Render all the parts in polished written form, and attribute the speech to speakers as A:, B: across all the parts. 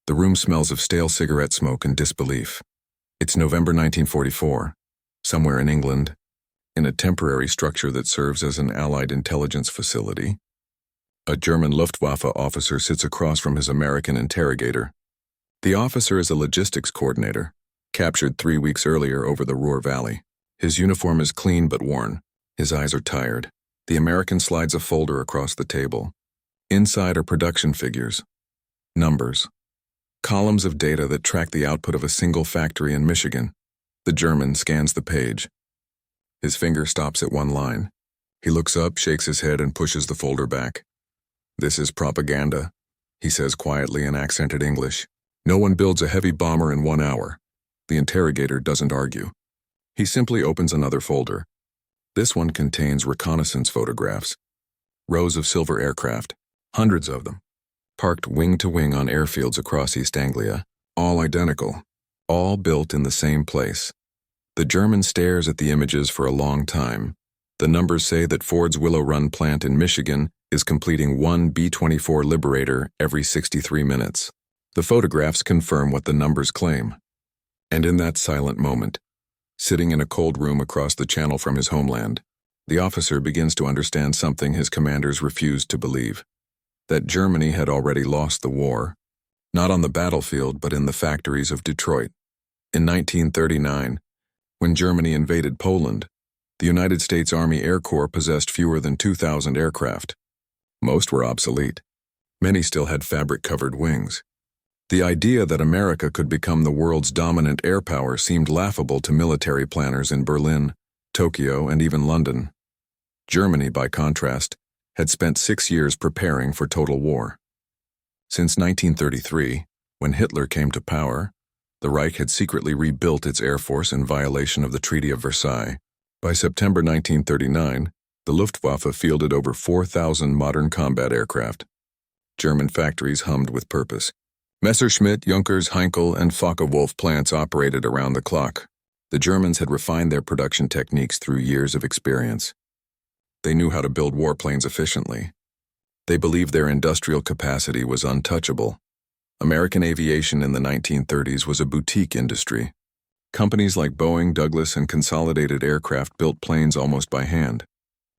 A: The room smells of stale cigarette smoke and disbelief. It's November 1944, somewhere in England, in a temporary structure that serves as an Allied intelligence facility. A German Luftwaffe officer sits across from his American interrogator. The officer is a logistics coordinator, captured 3 weeks earlier over the Ruhr Valley. His uniform is clean but worn. His eyes are tired. The American slides a folder across the table. Inside are production figures, numbers, columns of data that track the output of a single factory in Michigan. The German scans the page. His finger stops at one line. He looks up, shakes his head, and pushes the folder back. "This is propaganda," he says quietly in accented English. "No one builds a heavy bomber in 1 hour." The interrogator doesn't argue. He simply opens another folder. This one contains reconnaissance photographs. Rows of silver aircraft, hundreds of them, parked wing to wing on airfields across East Anglia, all identical, all built in the same place. The German stares at the images for a long time. The numbers say that Ford's Willow Run plant in Michigan is completing one B-24 Liberator every 63 minutes. The photographs confirm what the numbers claim. And in that silent moment, sitting in a cold room across the channel from his homeland, the officer begins to understand something his commanders refused to believe: that Germany had already lost the war, not on the battlefield but in the factories of Detroit. In 1939, when Germany invaded Poland, the United States Army Air Corps possessed fewer than 2,000 aircraft. Most were obsolete. Many still had fabric-covered wings. The idea that America could become the world's dominant air power seemed laughable to military planners in Berlin, Tokyo, and even London. Germany, by contrast, had spent 6 years preparing for total war. Since 1933, when Hitler came to power, the Reich had secretly rebuilt its air force in violation of the Treaty of Versailles. By September 1939, the Luftwaffe fielded over 4,000 modern combat aircraft. German factories hummed with purpose. Messerschmitt, Junkers, Heinkel, and Focke-Wulf plants operated around the clock. The Germans had refined their production techniques through years of experience. They knew how to build warplanes efficiently. They believed their industrial capacity was untouchable. American aviation in the 1930s was a boutique industry. Companies like Boeing, Douglas, and Consolidated Aircraft built planes almost by hand.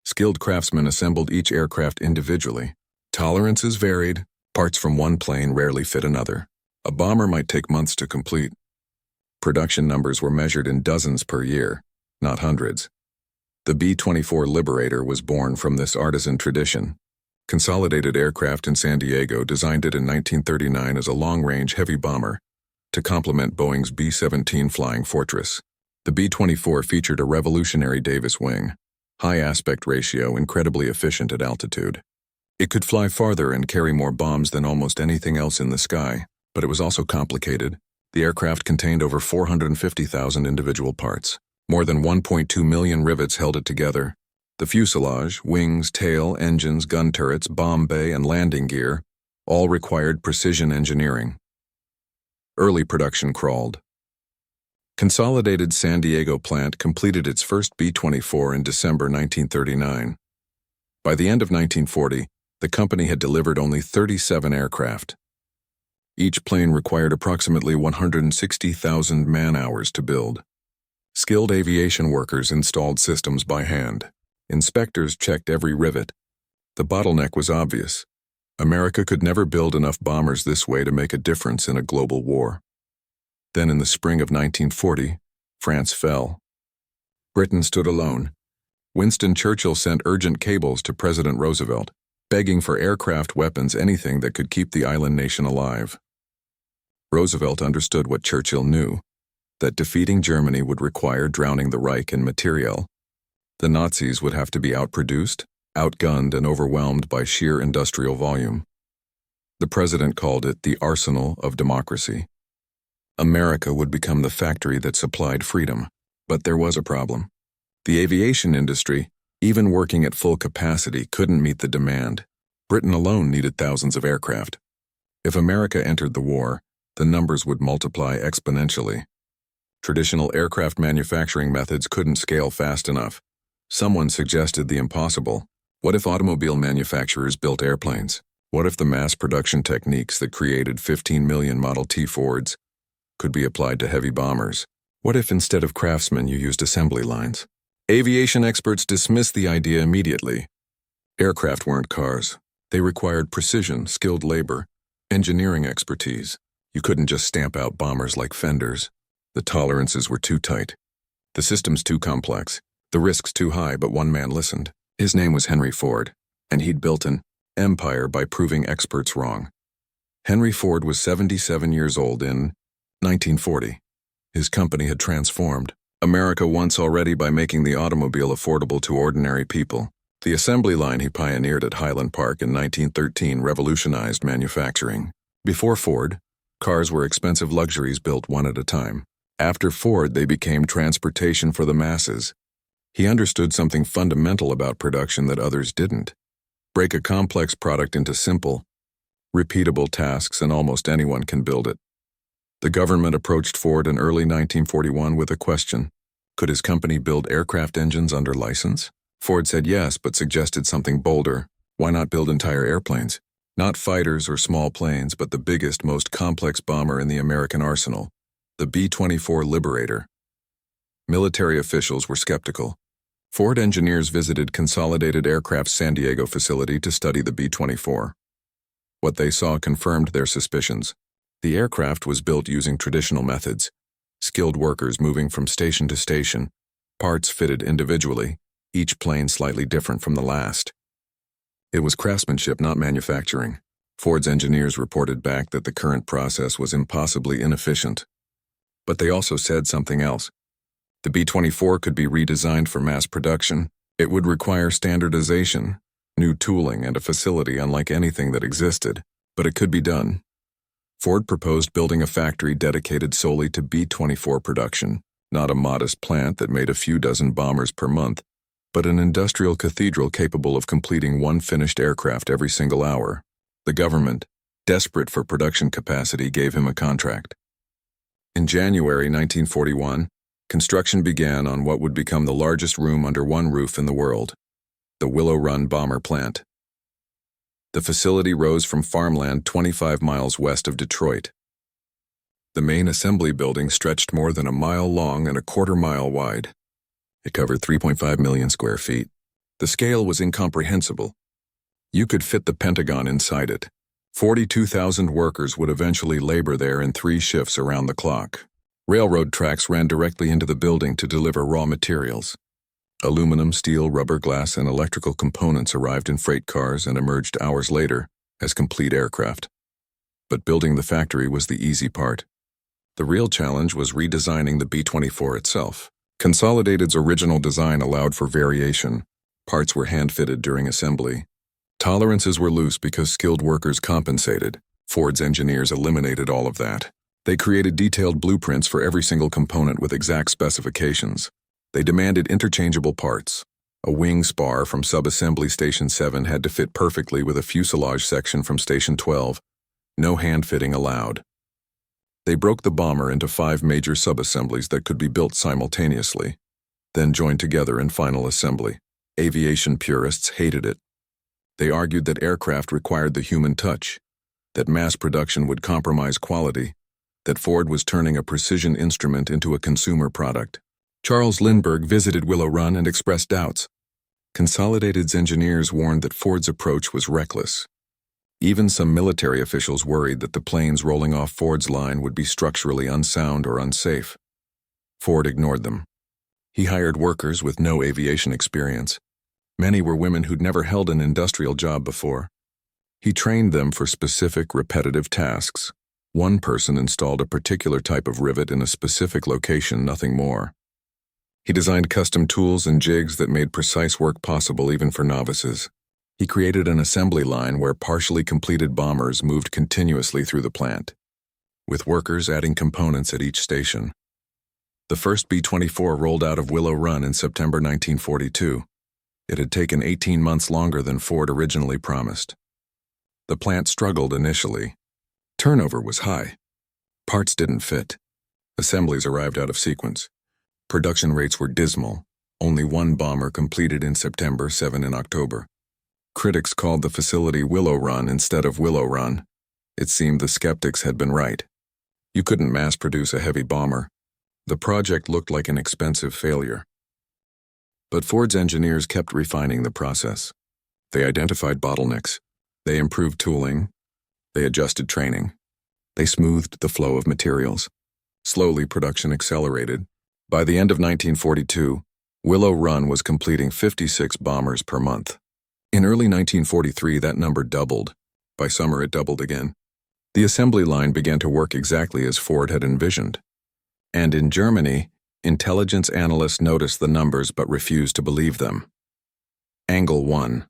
A: Skilled craftsmen assembled each aircraft individually. Tolerances varied. Parts from one plane rarely fit another. A bomber might take months to complete. Production numbers were measured in dozens per year, not hundreds. The B-24 Liberator was born from this artisan tradition. Consolidated Aircraft in San Diego designed it in 1939 as a long-range heavy bomber to complement Boeing's B-17 Flying Fortress. The B-24 featured a revolutionary Davis wing, high aspect ratio, incredibly efficient at altitude. It could fly farther and carry more bombs than almost anything else in the sky, but it was also complicated. The aircraft contained over 450,000 individual parts. More than 1.2 million rivets held it together. The fuselage, wings, tail, engines, gun turrets, bomb bay, and landing gear all required precision engineering. Early production crawled. Consolidated San Diego plant completed its first B-24 in December 1939. By the end of 1940, the company had delivered only 37 aircraft. Each plane required approximately 160,000 man-hours to build. Skilled aviation workers installed systems by hand. Inspectors checked every rivet. The bottleneck was obvious. America could never build enough bombers this way to make a difference in a global war. Then in the spring of 1940, France fell. Britain stood alone. Winston Churchill sent urgent cables to President Roosevelt, begging for aircraft, weapons, anything that could keep the island nation alive. Roosevelt understood what Churchill knew: that defeating Germany would require drowning the Reich in materiel. The Nazis would have to be outproduced, outgunned, and overwhelmed by sheer industrial volume. The president called it the arsenal of democracy. America would become the factory that supplied freedom. But there was a problem. The aviation industry, even working at full capacity, couldn't meet the demand. Britain alone needed thousands of aircraft. If America entered the war, the numbers would multiply exponentially. Traditional aircraft manufacturing methods couldn't scale fast enough. Someone suggested the impossible. What if automobile manufacturers built airplanes? What if the mass production techniques that created 15 million Model T Fords could be applied to heavy bombers? What if instead of craftsmen you used assembly lines? Aviation experts dismissed the idea immediately. Aircraft weren't cars. They required precision, skilled labor, engineering expertise. You couldn't just stamp out bombers like fenders. The tolerances were too tight. The systems too complex. The risks too high, but one man listened. His name was Henry Ford, and he'd built an empire by proving experts wrong. Henry Ford was 77 years old in 1940. His company had transformed America once already by making the automobile affordable to ordinary people. The assembly line he pioneered at Highland Park in 1913 revolutionized manufacturing. Before Ford, cars were expensive luxuries built one at a time. After Ford, they became transportation for the masses. He understood something fundamental about production that others didn't. Break a complex product into simple, repeatable tasks and almost anyone can build it. The government approached Ford in early 1941 with a question. Could his company build aircraft engines under license? Ford said yes, but suggested something bolder. Why not build entire airplanes? Not fighters or small planes, but the biggest, most complex bomber in the American arsenal, the B-24 Liberator. Military officials were skeptical. Ford engineers visited Consolidated Aircraft's San Diego facility to study the B-24. What they saw confirmed their suspicions. The aircraft was built using traditional methods, skilled workers moving from station to station, parts fitted individually, each plane slightly different from the last. It was craftsmanship, not manufacturing. Ford's engineers reported back that the current process was impossibly inefficient. But they also said something else. The B-24 could be redesigned for mass production. It would require standardization, new tooling, and a facility unlike anything that existed, but it could be done. Ford proposed building a factory dedicated solely to B-24 production, not a modest plant that made a few dozen bombers per month, but an industrial cathedral capable of completing one finished aircraft every single hour. The government, desperate for production capacity, gave him a contract. In January 1941, construction began on what would become the largest room under one roof in the world, the Willow Run bomber plant. The facility rose from farmland 25 miles west of Detroit. The main assembly building stretched more than a mile long and a quarter-mile wide. It covered 3.5 million square feet. The scale was incomprehensible. You could fit the Pentagon inside it. 42,000 workers would eventually labor there in 3 shifts around the clock. Railroad tracks ran directly into the building to deliver raw materials. Aluminum, steel, rubber, glass, and electrical components arrived in freight cars and emerged hours later as complete aircraft. But building the factory was the easy part. The real challenge was redesigning the B-24 itself. Consolidated's original design allowed for variation. Parts were hand-fitted during assembly. Tolerances were loose because skilled workers compensated. Ford's engineers eliminated all of that. They created detailed blueprints for every single component with exact specifications. They demanded interchangeable parts. A wing spar from Subassembly Station 7 had to fit perfectly with a fuselage section from Station 12. No hand-fitting allowed. They broke the bomber into 5 major subassemblies that could be built simultaneously, then joined together in final assembly. Aviation purists hated it. They argued that aircraft required the human touch, that mass production would compromise quality, that Ford was turning a precision instrument into a consumer product. Charles Lindbergh visited Willow Run and expressed doubts. Consolidated's engineers warned that Ford's approach was reckless. Even some military officials worried that the planes rolling off Ford's line would be structurally unsound or unsafe. Ford ignored them. He hired workers with no aviation experience. Many were women who'd never held an industrial job before. He trained them for specific, repetitive tasks. One person installed a particular type of rivet in a specific location, nothing more. He designed custom tools and jigs that made precise work possible even for novices. He created an assembly line where partially completed bombers moved continuously through the plant, with workers adding components at each station. The first B-24 rolled out of Willow Run in September 1942. It had taken 18 months longer than Ford originally promised. The plant struggled initially. Turnover was high. Parts didn't fit. Assemblies arrived out of sequence. Production rates were dismal. Only 1 bomber completed in September, 7 in October. Critics called the facility Willow Run instead of Willow Run. It seemed the skeptics had been right. You couldn't mass-produce a heavy bomber. The project looked like an expensive failure. But Ford's engineers kept refining the process. They identified bottlenecks. They improved tooling. They adjusted training. They smoothed the flow of materials. Slowly, production accelerated. By the end of 1942, Willow Run was completing 56 bombers per month. In early 1943, that number doubled. By summer, it doubled again. The assembly line began to work exactly as Ford had envisioned. And in Germany, intelligence analysts noticed the numbers but refused to believe them. Angle 1.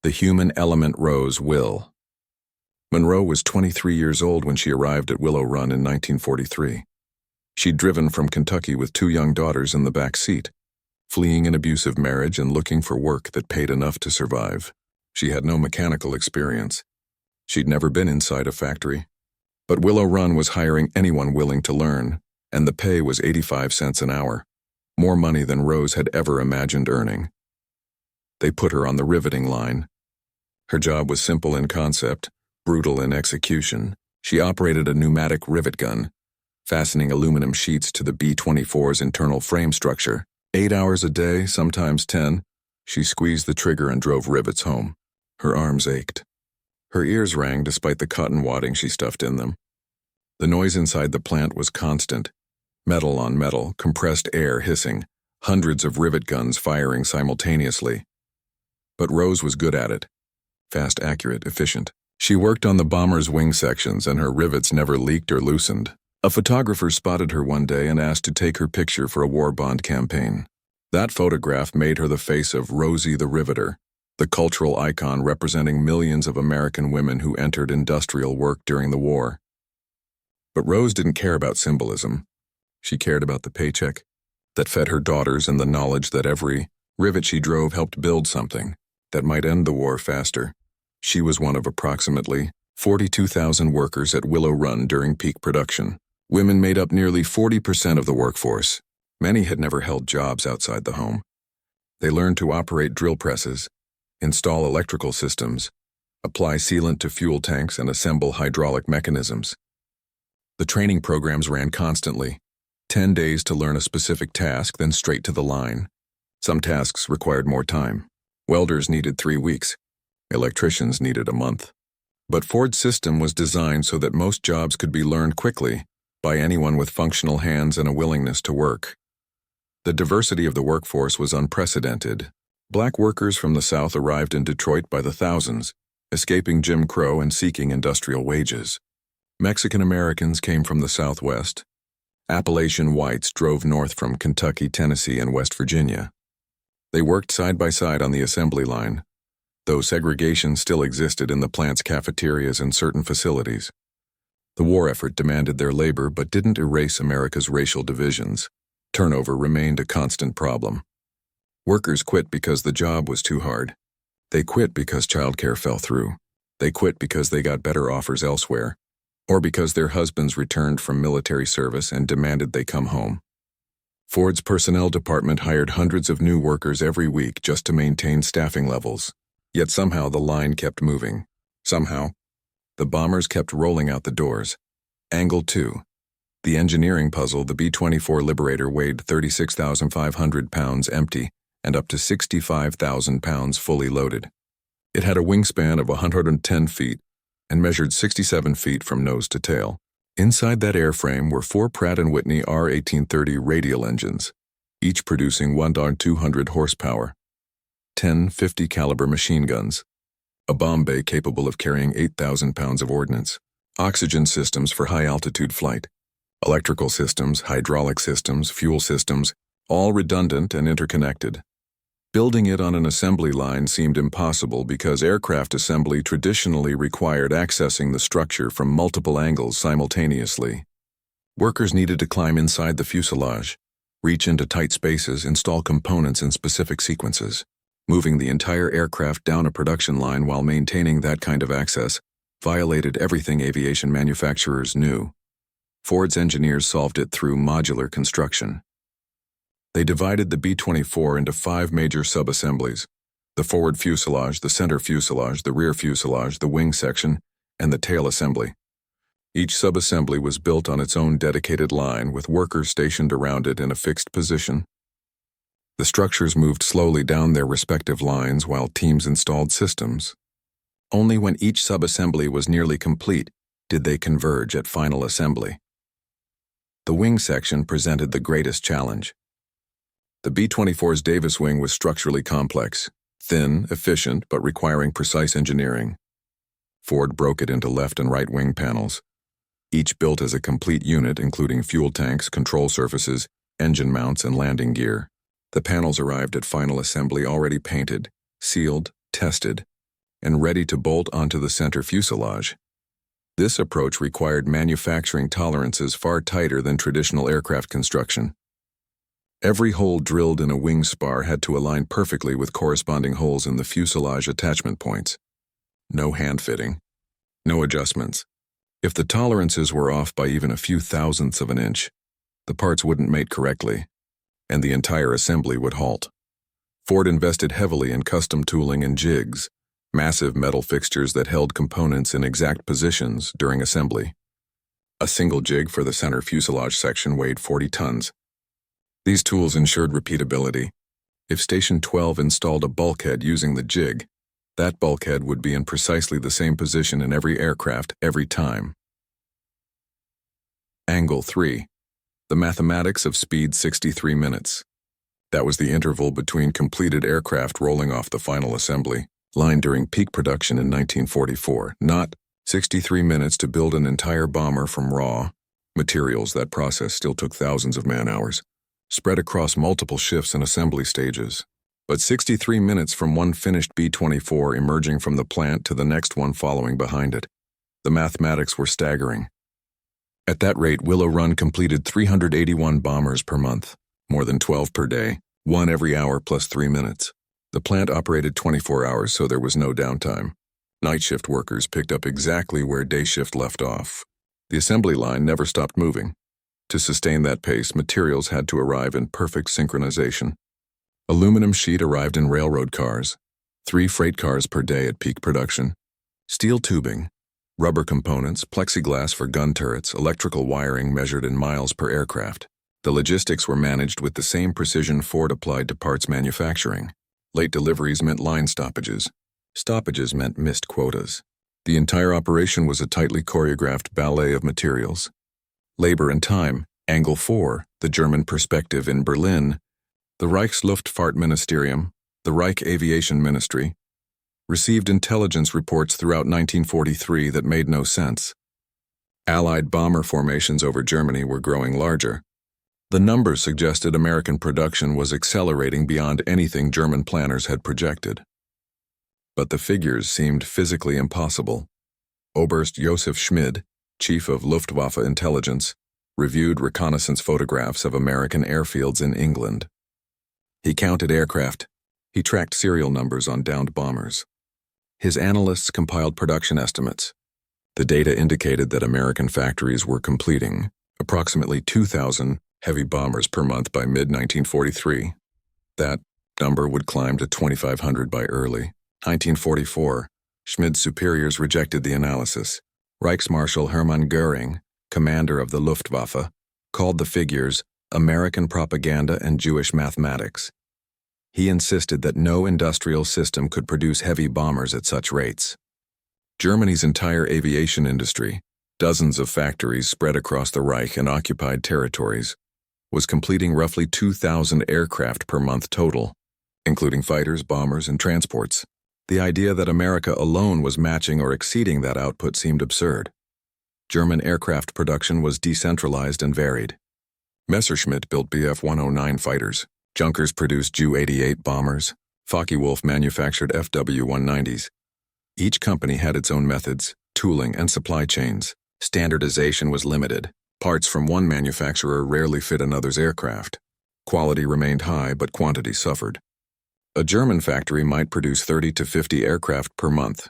A: The human element rose will. Monroe was 23 years old when she arrived at Willow Run in 1943. She'd driven from Kentucky with 2 young daughters in the back seat, fleeing an abusive marriage and looking for work that paid enough to survive. She had no mechanical experience. She'd never been inside a factory. But Willow Run was hiring anyone willing to learn, and the pay was 85 cents an hour, more money than Rose had ever imagined earning. They put her on the riveting line. Her job was simple in concept, brutal in execution. She operated a pneumatic rivet gun, fastening aluminum sheets to the B-24's internal frame structure. 8 hours a day, sometimes 10, she squeezed the trigger and drove rivets home. Her arms ached. Her ears rang despite the cotton wadding she stuffed in them. The noise inside the plant was constant. Metal on metal, compressed air hissing, hundreds of rivet guns firing simultaneously. But Rose was good at it. Fast, accurate, efficient. She worked on the bomber's wing sections and her rivets never leaked or loosened. A photographer spotted her one day and asked to take her picture for a war bond campaign. That photograph made her the face of Rosie the Riveter, the cultural icon representing millions of American women who entered industrial work during the war. But Rose didn't care about symbolism. She cared about the paycheck that fed her daughters and the knowledge that every rivet she drove helped build something that might end the war faster. She was one of approximately 42,000 workers at Willow Run during peak production. Women made up nearly 40% of the workforce. Many had never held jobs outside the home. They learned to operate drill presses, install electrical systems, apply sealant to fuel tanks, and assemble hydraulic mechanisms. The training programs ran constantly. 10 days to learn a specific task, then straight to the line. Some tasks required more time. Welders needed 3 weeks. Electricians needed a month. But Ford's system was designed so that most jobs could be learned quickly by anyone with functional hands and a willingness to work. The diversity of the workforce was unprecedented. Black workers from the South arrived in Detroit by the thousands, escaping Jim Crow and seeking industrial wages. Mexican Americans came from the Southwest. Appalachian whites drove north from Kentucky, Tennessee, and West Virginia. They worked side by side on the assembly line, though segregation still existed in the plant's cafeterias and certain facilities. The war effort demanded their labor but didn't erase America's racial divisions. Turnover remained a constant problem. Workers quit because the job was too hard. They quit because childcare fell through. They quit because they got better offers elsewhere, or because their husbands returned from military service and demanded they come home. Ford's personnel department hired hundreds of new workers every week just to maintain staffing levels. Yet somehow the line kept moving. Somehow, the bombers kept rolling out the doors. Angle 2. The engineering puzzle, the B-24 Liberator weighed 36,500 pounds empty and up to 65,000 pounds fully loaded. It had a wingspan of 110 feet and measured 67 feet from nose to tail. Inside that airframe were 4 Pratt & Whitney R1830 radial engines, each producing 1,200 horsepower, 10 50 caliber machine guns, a bomb bay capable of carrying 8,000 pounds of ordnance, oxygen systems for high-altitude flight, electrical systems, hydraulic systems, fuel systems, all redundant and interconnected. Building it on an assembly line seemed impossible because aircraft assembly traditionally required accessing the structure from multiple angles simultaneously. Workers needed to climb inside the fuselage, reach into tight spaces, install components in specific sequences. Moving the entire aircraft down a production line while maintaining that kind of access violated everything aviation manufacturers knew. Ford's engineers solved it through modular construction. They divided the B-24 into 5 major sub-assemblies. the forward fuselage, the center fuselage, the rear fuselage, the wing section, and the tail assembly. Each subassembly was built on its own dedicated line with workers stationed around it in a fixed position. The structures moved slowly down their respective lines while teams installed systems. Only when each subassembly was nearly complete did they converge at final assembly. The wing section presented the greatest challenge. The B-24's Davis wing was structurally complex, thin, efficient, but requiring precise engineering. Ford broke it into left and right wing panels, each built as a complete unit including fuel tanks, control surfaces, engine mounts, and landing gear. The panels arrived at final assembly already painted, sealed, tested, and ready to bolt onto the center fuselage. This approach required manufacturing tolerances far tighter than traditional aircraft construction. Every hole drilled in a wing spar had to align perfectly with corresponding holes in the fuselage attachment points. No hand fitting, no adjustments. If the tolerances were off by even a few thousandths of an inch, the parts wouldn't mate correctly, and the entire assembly would halt. Ford invested heavily in custom tooling and jigs, massive metal fixtures that held components in exact positions during assembly. A single jig for the center fuselage section weighed 40 tons. These tools ensured repeatability. If Station 12 installed a bulkhead using the jig, that bulkhead would be in precisely the same position in every aircraft every time. Angle 3. The mathematics of speed 63 minutes. That was the interval between completed aircraft rolling off the final assembly line during peak production in 1944, not 63 minutes to build an entire bomber from raw materials. That process still took thousands of man-hours, spread across multiple shifts and assembly stages. But 63 minutes from one finished B-24 emerging from the plant to the next one following behind it. The mathematics were staggering. At that rate, Willow Run completed 381 bombers per month, more than 12 per day, one every hour plus 3 minutes. The plant operated 24 hours, so there was no downtime. Night shift workers picked up exactly where day shift left off. The assembly line never stopped moving. To sustain that pace, materials had to arrive in perfect synchronization. Aluminum sheet arrived in railroad cars, 3 freight cars per day at peak production. Steel tubing, rubber components, plexiglass for gun turrets, electrical wiring measured in miles per aircraft. The logistics were managed with the same precision Ford applied to parts manufacturing. Late deliveries meant line stoppages. Stoppages meant missed quotas. The entire operation was a tightly choreographed ballet of materials. Labor and time, Angle 4, the German perspective in Berlin, the Reichsluftfahrtministerium, the Reich Aviation Ministry, received intelligence reports throughout 1943 that made no sense. Allied bomber formations over Germany were growing larger. The numbers suggested American production was accelerating beyond anything German planners had projected. But the figures seemed physically impossible. Oberst Josef Schmid, chief of Luftwaffe intelligence, reviewed reconnaissance photographs of American airfields in England. He counted aircraft. He tracked serial numbers on downed bombers. His analysts compiled production estimates. The data indicated that American factories were completing approximately 2,000 heavy bombers per month by mid-1943. That number would climb to 2,500 by early 1944. Schmid's superiors rejected the analysis. Reichsmarschall Hermann Göring, commander of the Luftwaffe, called the figures American propaganda and Jewish mathematics. He insisted that no industrial system could produce heavy bombers at such rates. Germany's entire aviation industry, dozens of factories spread across the Reich and occupied territories, was completing roughly 2,000 aircraft per month total, including fighters, bombers, and transports. The idea that America alone was matching or exceeding that output seemed absurd. German aircraft production was decentralized and varied. Messerschmitt built Bf-109 fighters. Junkers produced Ju-88 bombers. Focke-Wulf manufactured FW-190s. Each company had its own methods, tooling, and supply chains. Standardization was limited. Parts from one manufacturer rarely fit another's aircraft. Quality remained high, but quantity suffered. A German factory might produce 30 to 50 aircraft per month.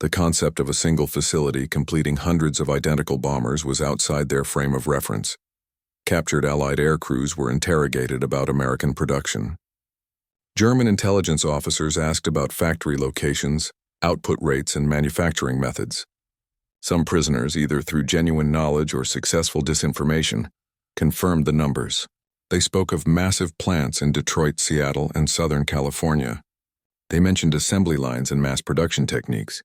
A: The concept of a single facility completing hundreds of identical bombers was outside their frame of reference. Captured Allied air crews were interrogated about American production. German intelligence officers asked about factory locations, output rates, and manufacturing methods. Some prisoners, either through genuine knowledge or successful disinformation, confirmed the numbers. They spoke of massive plants in Detroit, Seattle, and Southern California. They mentioned assembly lines and mass production techniques.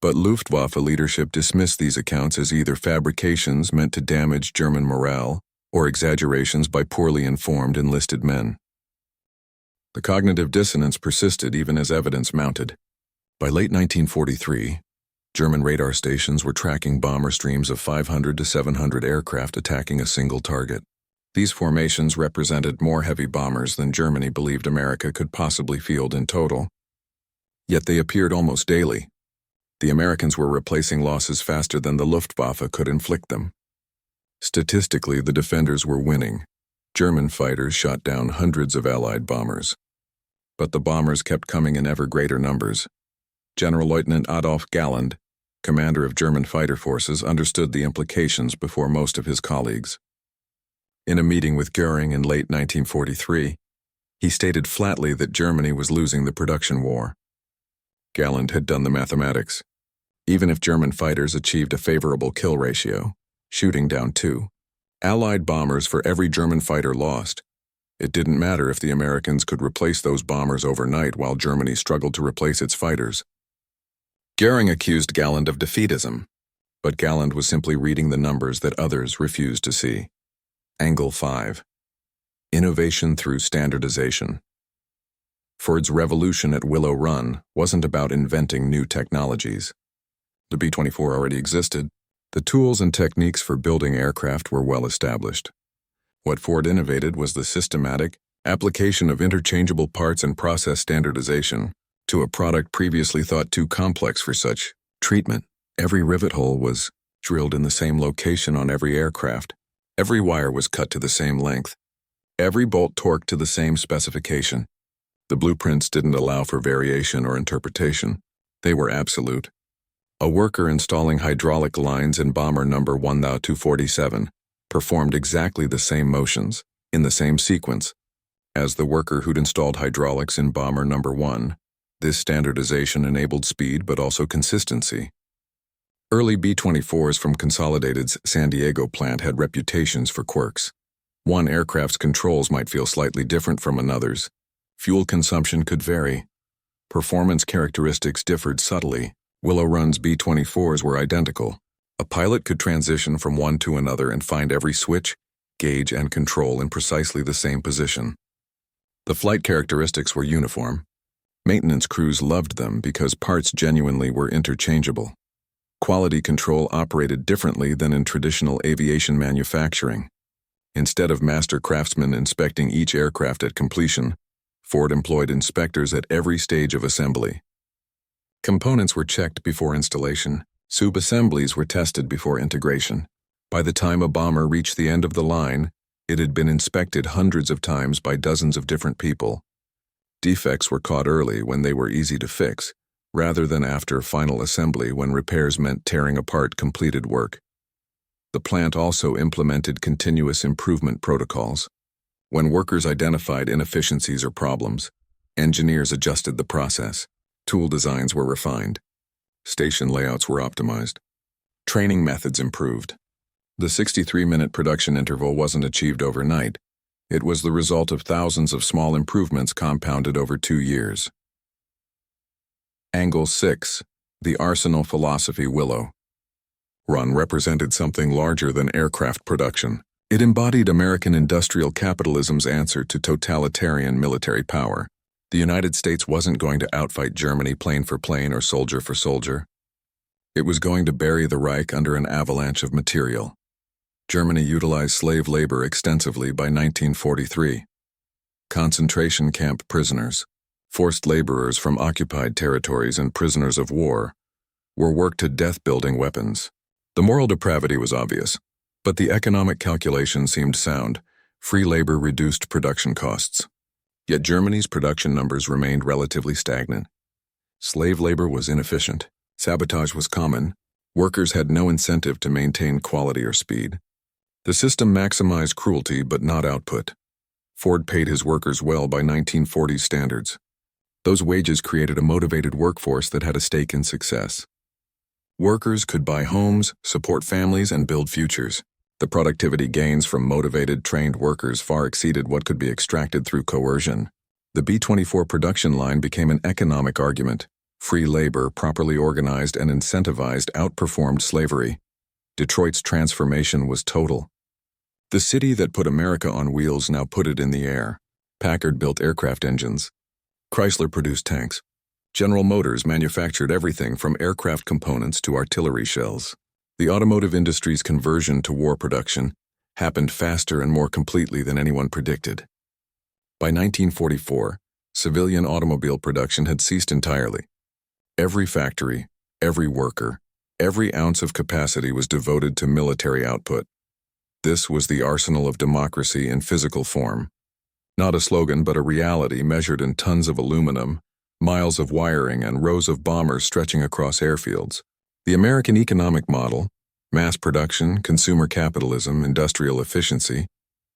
A: But Luftwaffe leadership dismissed these accounts as either fabrications meant to damage German morale or exaggerations by poorly informed enlisted men. The cognitive dissonance persisted even as evidence mounted. By late 1943, German radar stations were tracking bomber streams of 500 to 700 aircraft attacking a single target. These formations represented more heavy bombers than Germany believed America could possibly field in total. Yet they appeared almost daily. The Americans were replacing losses faster than the Luftwaffe could inflict them. Statistically, the defenders were winning. German fighters shot down hundreds of Allied bombers. But the bombers kept coming in ever greater numbers. General Lieutenant Adolf Galland, commander of German fighter forces, understood the implications before most of his colleagues. In a meeting with Göring in late 1943, he stated flatly that Germany was losing the production war. Galland had done the mathematics. Even if German fighters achieved a favorable kill ratio, shooting down 2 Allied bombers for every German fighter lost, it didn't matter if the Americans could replace those bombers overnight while Germany struggled to replace its fighters. Göring accused Galland of defeatism, but Galland was simply reading the numbers that others refused to see. Angle 5. Innovation through standardization. Ford's revolution at Willow Run wasn't about inventing new technologies. The B-24 already existed. The tools and techniques for building aircraft were well established. What Ford innovated was the systematic application of interchangeable parts and process standardization to a product previously thought too complex for such treatment. Every rivet hole was drilled in the same location on every aircraft. Every wire was cut to the same length. Every bolt torqued to the same specification. The blueprints didn't allow for variation or interpretation. They were absolute. A worker installing hydraulic lines in bomber number 1247 performed exactly the same motions, in the same sequence, as the worker who'd installed hydraulics in bomber number 1. This standardization enabled speed but also consistency. Early B-24s from Consolidated's San Diego plant had reputations for quirks. One aircraft's controls might feel slightly different from another's. Fuel consumption could vary. Performance characteristics differed subtly. Willow Run's B-24s were identical. A pilot could transition from one to another and find every switch, gauge, and control in precisely the same position. The flight characteristics were uniform. Maintenance crews loved them because parts genuinely were interchangeable. Quality control operated differently than in traditional aviation manufacturing. Instead of master craftsmen inspecting each aircraft at completion, Ford employed inspectors at every stage of assembly. Components were checked before installation. Sub-assemblies were tested before integration. By the time a bomber reached the end of the line, it had been inspected hundreds of times by dozens of different people. Defects were caught early when they were easy to fix, rather than after final assembly when repairs meant tearing apart completed work. The plant also implemented continuous improvement protocols. When workers identified inefficiencies or problems, engineers adjusted the process. Tool designs were refined. Station layouts were optimized. Training methods improved. The 63-minute production interval wasn't achieved overnight. It was the result of thousands of small improvements compounded over 2 years. Angle 6. The Arsenal Philosophy Willow Run represented something larger than aircraft production. It embodied American industrial capitalism's answer to totalitarian military power. The United States wasn't going to outfight Germany plane for plane or soldier for soldier. It was going to bury the Reich under an avalanche of material. Germany utilized slave labor extensively by 1943. Concentration camp prisoners, forced laborers from occupied territories, and prisoners of war were worked to death building weapons. The moral depravity was obvious, but the economic calculation seemed sound. Free labor reduced production costs. Yet Germany's production numbers remained relatively stagnant. Slave labor was inefficient. Sabotage was common. Workers had no incentive to maintain quality or speed. The system maximized cruelty but not output. Ford paid his workers well by 1940s standards. Those wages created a motivated workforce that had a stake in success. Workers could buy homes, support families, and build futures. The productivity gains from motivated, trained workers far exceeded what could be extracted through coercion. The B-24 production line became an economic argument. Free labor, properly organized and incentivized, outperformed slavery. Detroit's transformation was total. The city that put America on wheels now put it in the air. Packard built aircraft engines. Chrysler produced tanks. General Motors manufactured everything from aircraft components to artillery shells. The automotive industry's conversion to war production happened faster and more completely than anyone predicted. By 1944, civilian automobile production had ceased entirely. Every factory, every worker, every ounce of capacity was devoted to military output. This was the arsenal of democracy in physical form. Not a slogan, but a reality measured in tons of aluminum, miles of wiring, and rows of bombers stretching across airfields. The American economic model, mass production, consumer capitalism, industrial efficiency,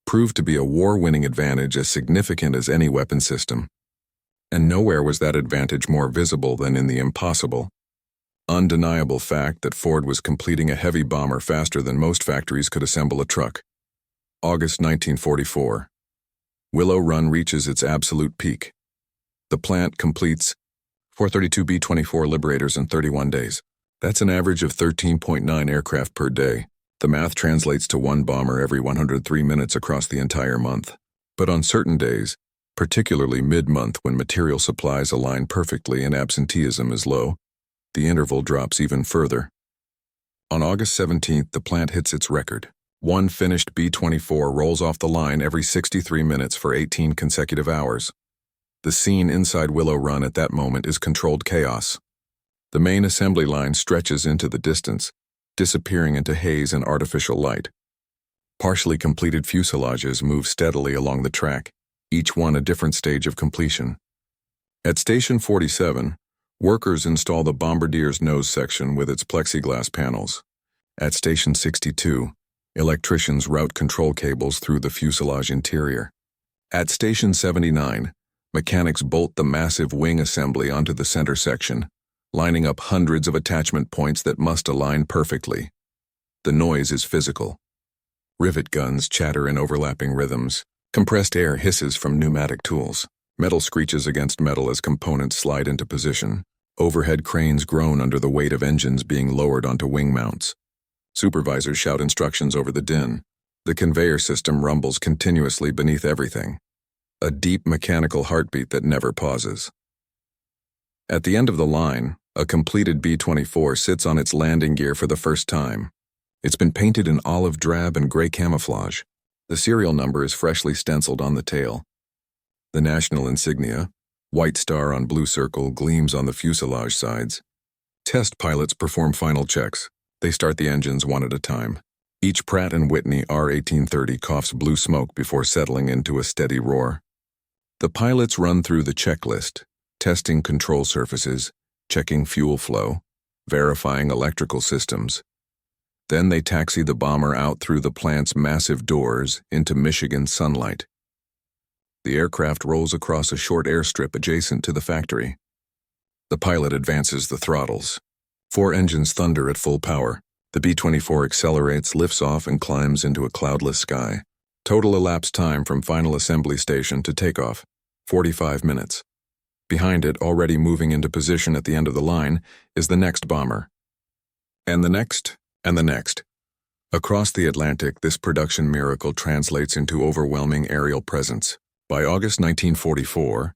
A: proved to be a war-winning advantage as significant as any weapon system. And nowhere was that advantage more visible than in the impossible, undeniable fact that Ford was completing a heavy bomber faster than most factories could assemble a truck. August 1944. Willow Run reaches its absolute peak. The plant completes 432 B-24 Liberators in 31 days. That's an average of 13.9 aircraft per day. The math translates to one bomber every 103 minutes across the entire month. But on certain days, particularly mid-month when material supplies align perfectly and absenteeism is low, the interval drops even further. On August 17th, the plant hits its record. One finished B-24 rolls off the line every 63 minutes for 18 consecutive hours. The scene inside Willow Run at that moment is controlled chaos. The main assembly line stretches into the distance, disappearing into haze and artificial light. Partially completed fuselages move steadily along the track, each one a different stage of completion. At Station 47, workers install the bombardier's nose section with its plexiglass panels. At Station 62, electricians route control cables through the fuselage interior. At Station 79, mechanics bolt the massive wing assembly onto the center section, lining up hundreds of attachment points that must align perfectly. The noise is physical. Rivet guns chatter in overlapping rhythms. Compressed air hisses from pneumatic tools. Metal screeches against metal as components slide into position. Overhead cranes groan under the weight of engines being lowered onto wing mounts. Supervisors shout instructions over the din. The conveyor system rumbles continuously beneath everything. A deep mechanical heartbeat that never pauses. At the end of the line, a completed B-24 sits on its landing gear for the first time. It's been painted in olive drab and gray camouflage. The serial number is freshly stenciled on the tail. The national insignia, white star on blue circle, gleams on the fuselage sides. Test pilots perform final checks. They start the engines one at a time. Each Pratt & Whitney R-1830 coughs blue smoke before settling into a steady roar. The pilots run through the checklist, testing control surfaces, checking fuel flow, verifying electrical systems. Then they taxi the bomber out through the plant's massive doors into Michigan sunlight. The aircraft rolls across a short airstrip adjacent to the factory. The pilot advances the throttles. 4 engines thunder at full power. The B-24 accelerates, lifts off, and climbs into a cloudless sky. Total elapsed time from final assembly station to takeoff, 45 minutes. Behind it, already moving into position at the end of the line, is the next bomber. And the next, and the next. Across the Atlantic, this production miracle translates into overwhelming aerial presence. By August 1944,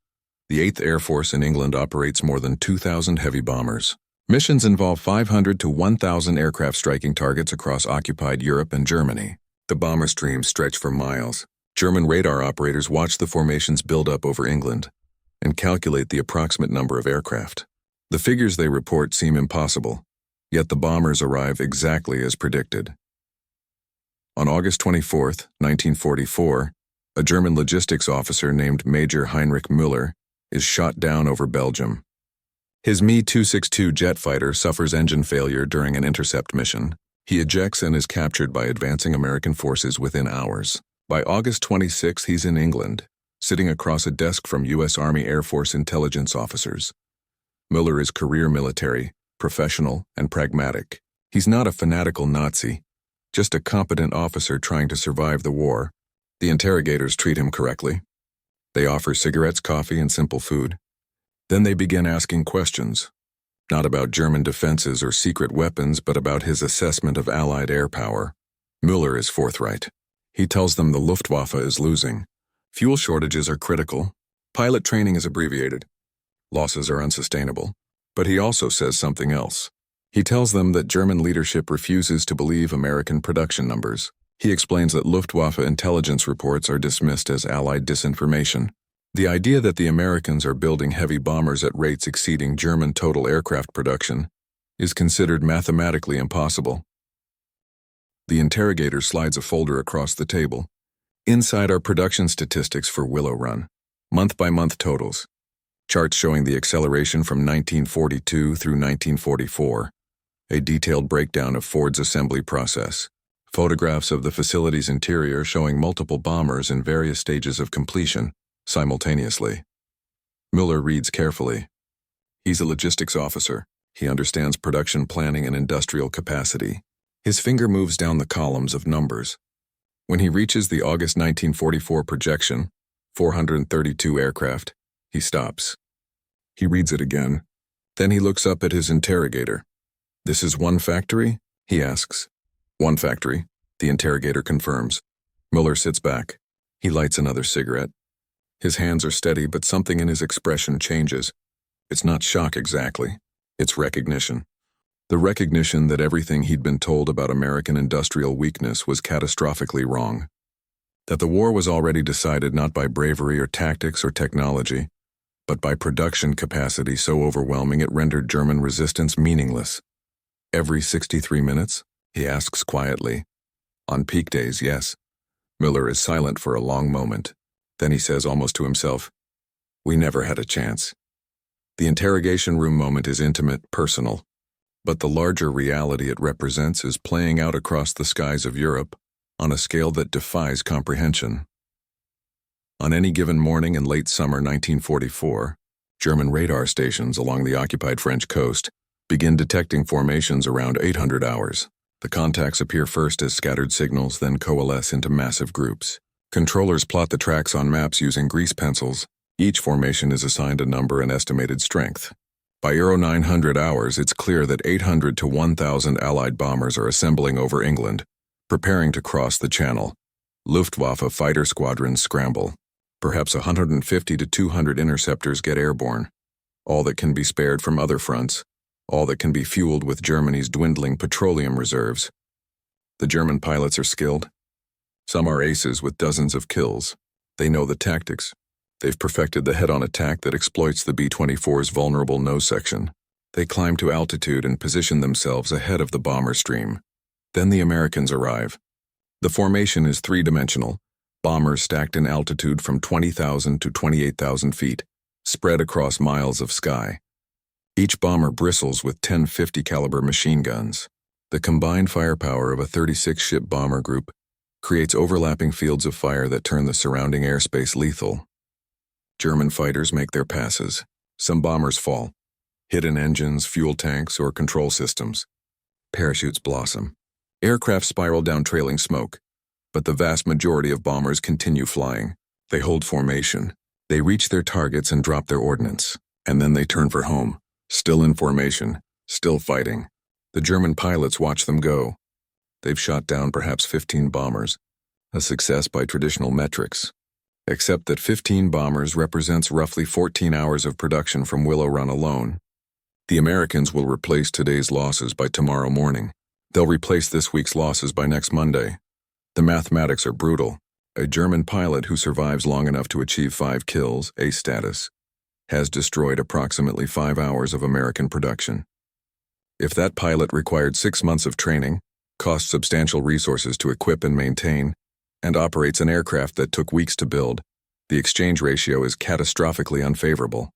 A: the 8th Air Force in England operates more than 2,000 heavy bombers. Missions involve 500 to 1,000 aircraft striking targets across occupied Europe and Germany. The bomber streams stretch for miles. German radar operators watch the formations build up over England and calculate the approximate number of aircraft. The figures they report seem impossible, yet the bombers arrive exactly as predicted. On August 24, 1944, a German logistics officer named Major Heinrich Müller is shot down over Belgium. His Me-262 jet fighter suffers engine failure during an intercept mission. He ejects and is captured by advancing American forces within hours. By August 26, he's in England, sitting across a desk from U.S. Army Air Force intelligence officers. Mueller is career military, professional, and pragmatic. He's not a fanatical Nazi, just a competent officer trying to survive the war. The interrogators treat him correctly. They offer cigarettes, coffee, and simple food. Then they begin asking questions, not about German defenses or secret weapons, but about his assessment of Allied air power. Mueller is forthright. He tells them the Luftwaffe is losing. Fuel shortages are critical. Pilot training is abbreviated. Losses are unsustainable. But he also says something else. He tells them that German leadership refuses to believe American production numbers. He explains that Luftwaffe intelligence reports are dismissed as Allied disinformation. The idea that the Americans are building heavy bombers at rates exceeding German total aircraft production is considered mathematically impossible. The interrogator slides a folder across the table. Inside are production statistics for Willow Run, month-by-month totals, charts showing the acceleration from 1942 through 1944, a detailed breakdown of Ford's assembly process, photographs of the facility's interior showing multiple bombers in various stages of completion simultaneously. Mueller reads carefully. He's a logistics officer. He understands production planning and industrial capacity. His finger moves down the columns of numbers. When he reaches the August 1944 projection, 432 aircraft, he stops. He reads it again. Then he looks up at his interrogator. "This is one factory?" he asks. "One factory," the interrogator confirms. Mueller sits back. He lights another cigarette. His hands are steady, but something in his expression changes. It's not shock exactly. It's recognition. The recognition that everything he'd been told about American industrial weakness was catastrophically wrong. That the war was already decided not by bravery or tactics or technology, but by production capacity so overwhelming it rendered German resistance meaningless. "Every 63 minutes?" he asks quietly. "On peak days, yes." Mueller is silent for a long moment. Then he says almost to himself, "We never had a chance." The interrogation room moment is intimate, personal. But the larger reality it represents is playing out across the skies of Europe on a scale that defies comprehension. On any given morning in late summer 1944, German radar stations along the occupied French coast begin detecting formations around 800 hours. The contacts appear first as scattered signals, then coalesce into massive groups. Controllers plot the tracks on maps using grease pencils. Each formation is assigned a number and estimated strength. By 900 hours, it's clear that 800 to 1,000 Allied bombers are assembling over England, preparing to cross the Channel. Luftwaffe fighter squadrons scramble. Perhaps 150 to 200 interceptors get airborne. All that can be spared from other fronts. All that can be fueled with Germany's dwindling petroleum reserves. The German pilots are skilled. Some are aces with dozens of kills. They know the tactics. They've perfected the head-on attack that exploits the B-24's vulnerable nose section. They climb to altitude and position themselves ahead of the bomber stream. Then the Americans arrive. The formation is three-dimensional, bombers stacked in altitude from 20,000 to 28,000 feet, spread across miles of sky. Each bomber bristles with 10-50 caliber machine guns. The combined firepower of a 36-ship bomber group creates overlapping fields of fire that turn the surrounding airspace lethal. German fighters make their passes. Some bombers fall. Hidden engines, fuel tanks, or control systems. Parachutes blossom. Aircraft spiral down trailing smoke. But the vast majority of bombers continue flying. They hold formation. They reach their targets and drop their ordnance. And then they turn for home. Still in formation. Still fighting. The German pilots watch them go. They've shot down perhaps 15 bombers. A success by traditional metrics. Except that 15 bombers represents roughly 14 hours of production from Willow Run alone. The Americans will replace today's losses by tomorrow morning. They'll replace this week's losses by next Monday. The mathematics are brutal. A German pilot who survives long enough to achieve 5 kills, ace status, has destroyed approximately 5 hours of American production. If that pilot required 6 months of training, cost substantial resources to equip and maintain, and operates an aircraft that took weeks to build, the exchange ratio is catastrophically unfavorable.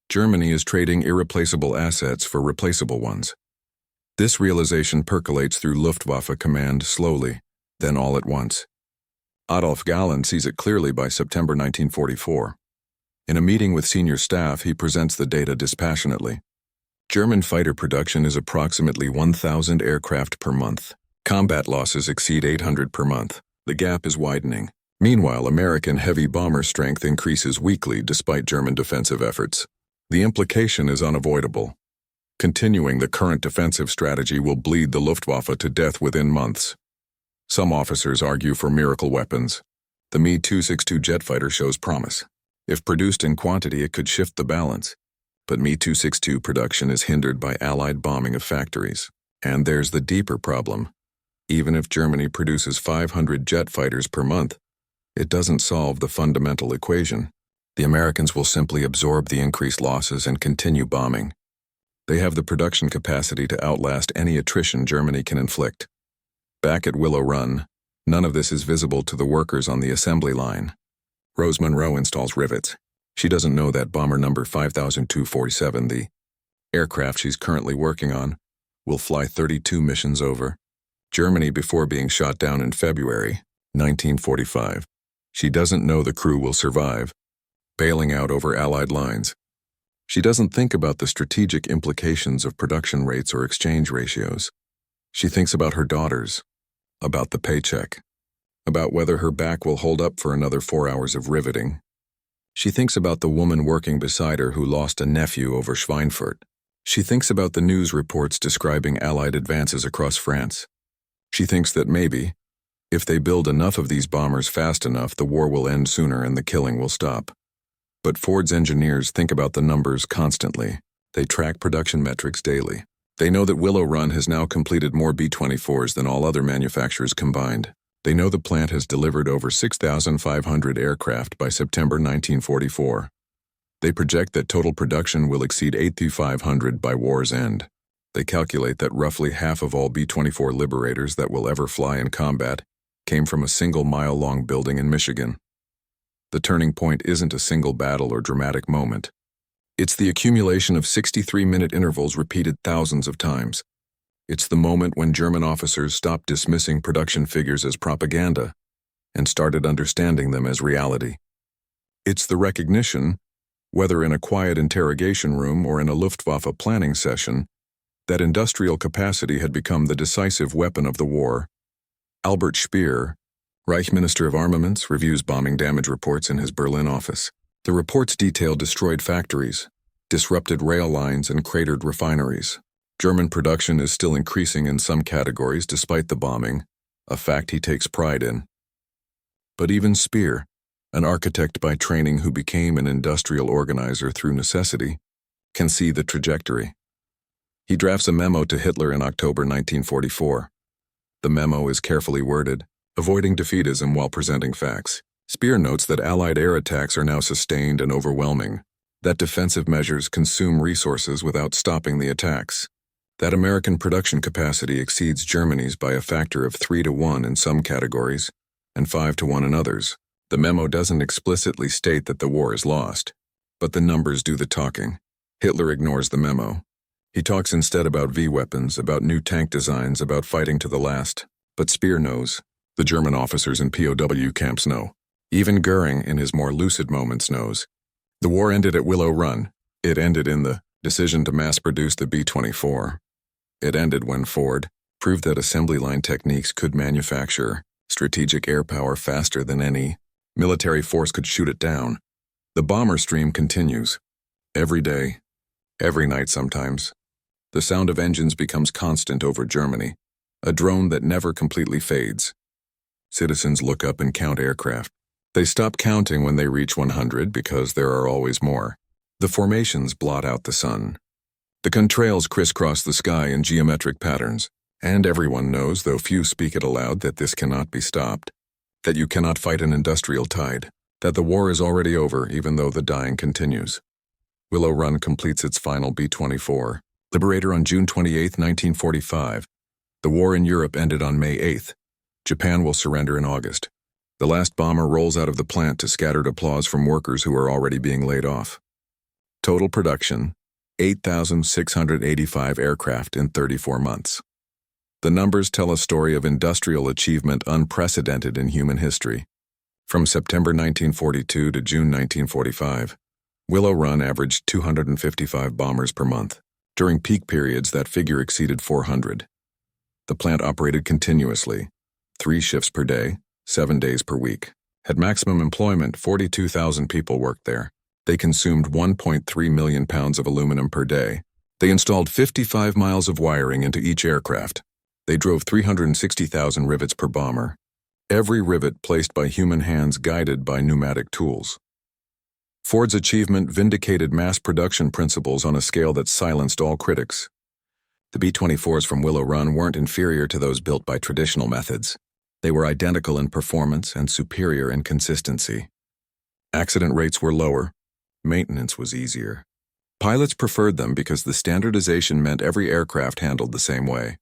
A: Germany is trading irreplaceable assets for replaceable ones. This realization percolates through Luftwaffe command slowly, then all at once. Adolf Galland sees it clearly by September 1944. In a meeting with senior staff, he presents the data dispassionately. German fighter production is approximately 1,000 aircraft per month. Combat losses exceed 800 per month. The gap is widening. Meanwhile, American heavy bomber strength increases weekly despite German defensive efforts. The implication is unavoidable. Continuing the current defensive strategy will bleed the Luftwaffe to death within months. Some officers argue for miracle weapons. The Me-262 jet fighter shows promise. If produced in quantity, it could shift the balance. But Me-262 production is hindered by Allied bombing of factories. And there's the deeper problem. Even if Germany produces 500 jet fighters per month, it doesn't solve the fundamental equation. The Americans will simply absorb the increased losses and continue bombing. They have the production capacity to outlast any attrition Germany can inflict. Back at Willow Run, none of this is visible to the workers on the assembly line. Rose Monroe installs rivets. She doesn't know that bomber number 5247, the aircraft she's currently working on, will fly 32 missions over Germany before being shot down in February 1945. She doesn't know the crew will survive, bailing out over Allied lines. She doesn't think about the strategic implications of production rates or exchange ratios. She thinks about her daughters, about the paycheck, about whether her back will hold up for another 4 hours of riveting. She thinks about the woman working beside her who lost a nephew over Schweinfurt. She thinks about the news reports describing Allied advances across France. She thinks that maybe, if they build enough of these bombers fast enough, the war will end sooner and the killing will stop. But Ford's engineers think about the numbers constantly. They track production metrics daily. They know that Willow Run has now completed more B-24s than all other manufacturers combined. They know the plant has delivered over 6,500 aircraft by September 1944. They project that total production will exceed 8,500 by war's end. They calculate that roughly half of all B-24 Liberators that will ever fly in combat came from a single mile-long building in Michigan. The turning point isn't a single battle or dramatic moment. It's the accumulation of 63-minute intervals repeated thousands of times. It's the moment when German officers stopped dismissing production figures as propaganda and started understanding them as reality. It's the recognition, whether in a quiet interrogation room or in a Luftwaffe planning session, that industrial capacity had become the decisive weapon of the war. Albert Speer, Reich Minister of Armaments, reviews bombing damage reports in his Berlin office. The reports detail destroyed factories, disrupted rail lines, and cratered refineries. German production is still increasing in some categories despite the bombing, a fact he takes pride in. But even Speer, an architect by training who became an industrial organizer through necessity, can see the trajectory. He drafts a memo to Hitler in October 1944. The memo is carefully worded, avoiding defeatism while presenting facts. Speer notes that Allied air attacks are now sustained and overwhelming, that defensive measures consume resources without stopping the attacks, that American production capacity exceeds Germany's by a factor of 3 to 1 in some categories and 5 to 1 in others. The memo doesn't explicitly state that the war is lost, but the numbers do the talking. Hitler ignores the memo. He talks instead about V-weapons, about new tank designs, about fighting to the last. But Speer knows. The German officers in POW camps know. Even Goering, in his more lucid moments, knows. The war ended at Willow Run. It ended in the decision to mass-produce the B-24. It ended when Ford proved that assembly line techniques could manufacture strategic air power faster than any military force could shoot it down. The bomber stream continues. Every day, every night sometimes. The sound of engines becomes constant over Germany, a drone that never completely fades. Citizens look up and count aircraft. They stop counting when they reach 100 because there are always more. The formations blot out the sun. The contrails crisscross the sky in geometric patterns, and everyone knows, though few speak it aloud, that this cannot be stopped, that you cannot fight an industrial tide, that the war is already over even though the dying continues. Willow Run completes its final B-24 Liberator on June 28, 1945. The war in Europe ended on May 8th. Japan will surrender in August. The last bomber rolls out of the plant to scattered applause from workers who are already being laid off. Total production, 8,685 aircraft in 34 months. The numbers tell a story of industrial achievement unprecedented in human history. From September 1942 to June 1945, Willow Run averaged 255 bombers per month. During peak periods, that figure exceeded 400. The plant operated continuously, 3 shifts per day, 7 days per week. At maximum employment, 42,000 people worked there. They consumed 1.3 million pounds of aluminum per day. They installed 55 miles of wiring into each aircraft. They drove 360,000 rivets per bomber. Every rivet placed by human hands, guided by pneumatic tools. Ford's achievement vindicated mass production principles on a scale that silenced all critics. The B-24s from Willow Run weren't inferior to those built by traditional methods. They were identical in performance and superior in consistency. Accident rates were lower. Maintenance was easier. Pilots preferred them because the standardization meant every aircraft handled the same way.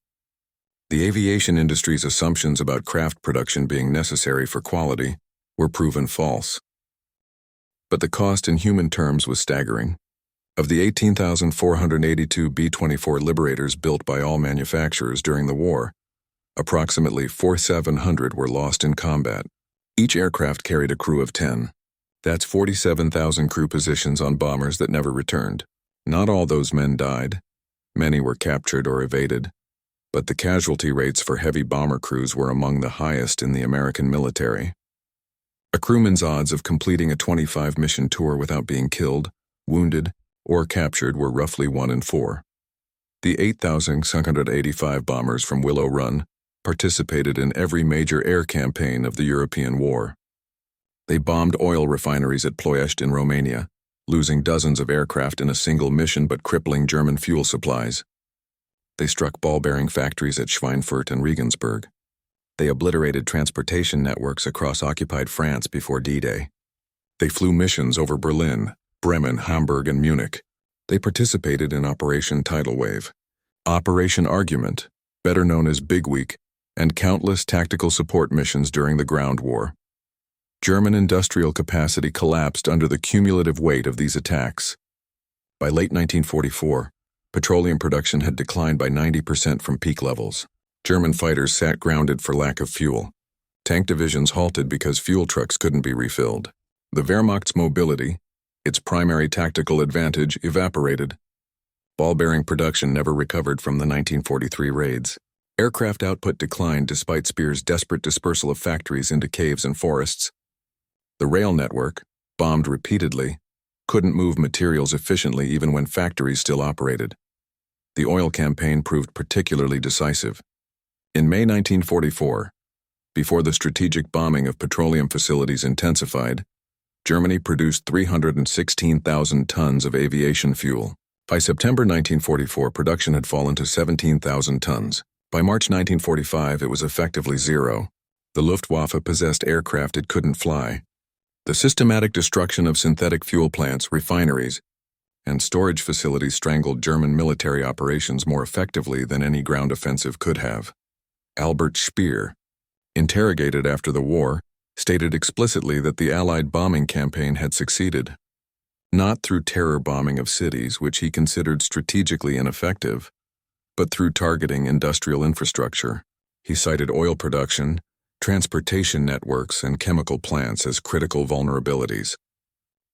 A: The aviation industry's assumptions about craft production being necessary for quality were proven false. But the cost in human terms was staggering. Of the 18,482 B-24 Liberators built by all manufacturers during the war, approximately 4,700 were lost in combat. Each aircraft carried a crew of 10. That's 47,000 crew positions on bombers that never returned. Not all those men died. Many were captured or evaded. But the casualty rates for heavy bomber crews were among the highest in the American military. A crewman's odds of completing a 25-mission tour without being killed, wounded, or captured were roughly 1 in 4. The 8,685 bombers from Willow Run participated in every major air campaign of the European War. They bombed oil refineries at Ploiești in Romania, losing dozens of aircraft in a single mission but crippling German fuel supplies. They struck ball-bearing factories at Schweinfurt and Regensburg. They obliterated transportation networks across occupied France before D-Day. They flew missions over Berlin, Bremen, Hamburg, and Munich. They participated in Operation Tidal Wave, Operation Argument, better known as Big Week, and countless tactical support missions during the Ground War. German industrial capacity collapsed under the cumulative weight of these attacks. By late 1944, petroleum production had declined by 90% from peak levels. German fighters sat grounded for lack of fuel. Tank divisions halted because fuel trucks couldn't be refilled. The Wehrmacht's mobility, its primary tactical advantage, evaporated. Ball-bearing production never recovered from the 1943 raids. Aircraft output declined despite Speer's desperate dispersal of factories into caves and forests. The rail network, bombed repeatedly, couldn't move materials efficiently even when factories still operated. The oil campaign proved particularly decisive. In May 1944, before the strategic bombing of petroleum facilities intensified, Germany produced 316,000 tons of aviation fuel. By September 1944, production had fallen to 17,000 tons. By March 1945, it was effectively zero. The Luftwaffe possessed aircraft it couldn't fly. The systematic destruction of synthetic fuel plants, refineries, and storage facilities strangled German military operations more effectively than any ground offensive could have. Albert Speer, interrogated after the war, stated explicitly that the Allied bombing campaign had succeeded, not through terror bombing of cities, which he considered strategically ineffective, but through targeting industrial infrastructure. He cited oil production, transportation networks, and chemical plants as critical vulnerabilities.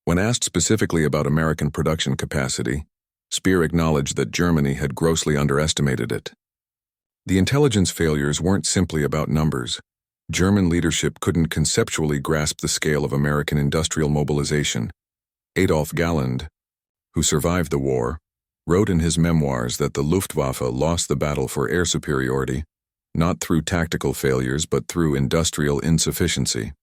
A: When asked specifically about American production capacity, Speer acknowledged that Germany had grossly underestimated it. The intelligence failures weren't simply about numbers. German leadership couldn't conceptually grasp the scale of American industrial mobilization. Adolf Galland, who survived the war, wrote in his memoirs that the Luftwaffe lost the battle for air superiority, not through tactical failures but through industrial insufficiency.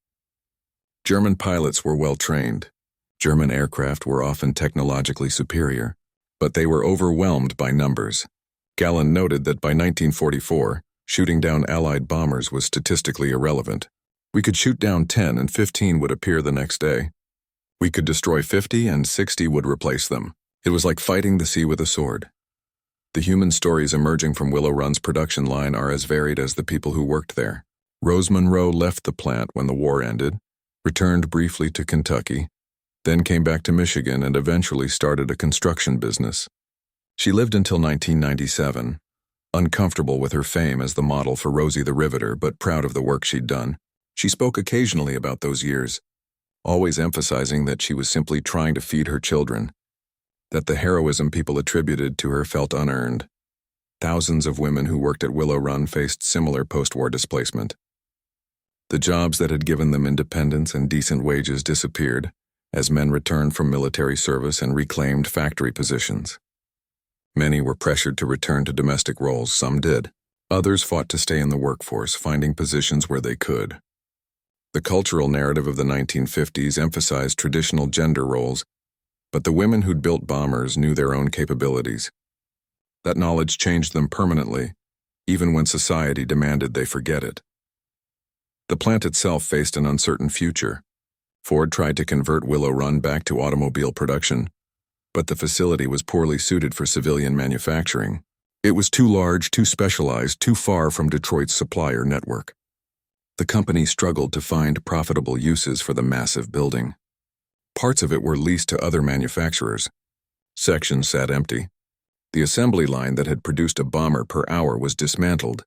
A: German pilots were well trained. German aircraft were often technologically superior, but they were overwhelmed by numbers. Galland noted that by 1944, shooting down Allied bombers was statistically irrelevant. We could shoot down 10 and 15 would appear the next day. We could destroy 50 and 60 would replace them. It was like fighting the sea with a sword. The human stories emerging from Willow Run's production line are as varied as the people who worked there. Rose Monroe left the plant when the war ended, returned briefly to Kentucky, then came back to Michigan and eventually started a construction business. She lived until 1997, uncomfortable with her fame as the model for Rosie the Riveter but proud of the work she'd done. She spoke occasionally about those years, always emphasizing that she was simply trying to feed her children, that the heroism people attributed to her felt unearned. Thousands of women who worked at Willow Run faced similar post-war displacement. The jobs that had given them independence and decent wages disappeared as men returned from military service and reclaimed factory positions. Many were pressured to return to domestic roles, some did. Others fought to stay in the workforce, finding positions where they could. The cultural narrative of the 1950s emphasized traditional gender roles, but the women who'd built bombers knew their own capabilities. That knowledge changed them permanently, even when society demanded they forget it. The plant itself faced an uncertain future. Ford tried to convert Willow Run back to automobile production, but the facility was poorly suited for civilian manufacturing. It was too large, too specialized, too far from Detroit's supplier network. The company struggled to find profitable uses for the massive building. Parts of it were leased to other manufacturers. Sections sat empty. The assembly line that had produced a bomber per hour was dismantled.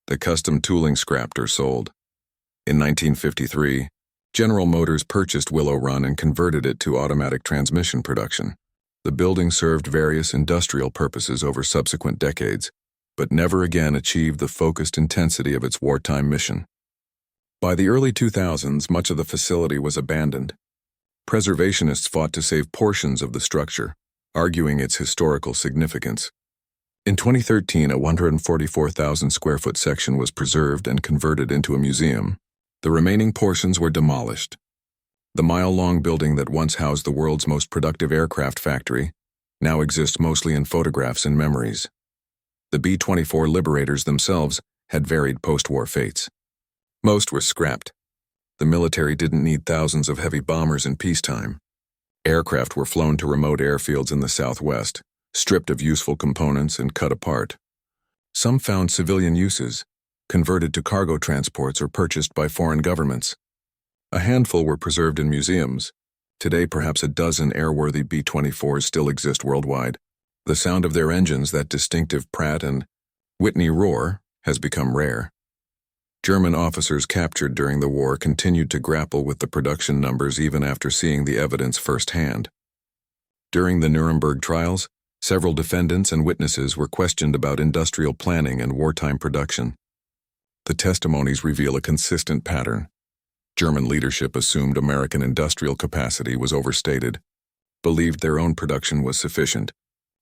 A: The custom tooling scrapped or sold. In 1953, General Motors purchased Willow Run and converted it to automatic transmission production. The building served various industrial purposes over subsequent decades, but never again achieved the focused intensity of its wartime mission. By the early 2000s, much of the facility was abandoned. Preservationists fought to save portions of the structure, arguing its historical significance. In 2013, a 144,000 square foot section was preserved and converted into a museum. The remaining portions were demolished. The mile-long building that once housed the world's most productive aircraft factory now exists mostly in photographs and memories. The B-24 Liberators themselves had varied post-war fates. Most were scrapped. The military didn't need thousands of heavy bombers in peacetime. Aircraft were flown to remote airfields in the Southwest, stripped of useful components and cut apart. Some found civilian uses, converted to cargo transports or purchased by foreign governments. A handful were preserved in museums. Today, perhaps a dozen airworthy B-24s still exist worldwide. The sound of their engines, that distinctive Pratt and Whitney roar, has become rare. German officers captured during the war continued to grapple with the production numbers even after seeing the evidence firsthand. During the Nuremberg trials, several defendants and witnesses were questioned about industrial planning and wartime production. The testimonies reveal a consistent pattern. German leadership assumed American industrial capacity was overstated, believed their own production was sufficient,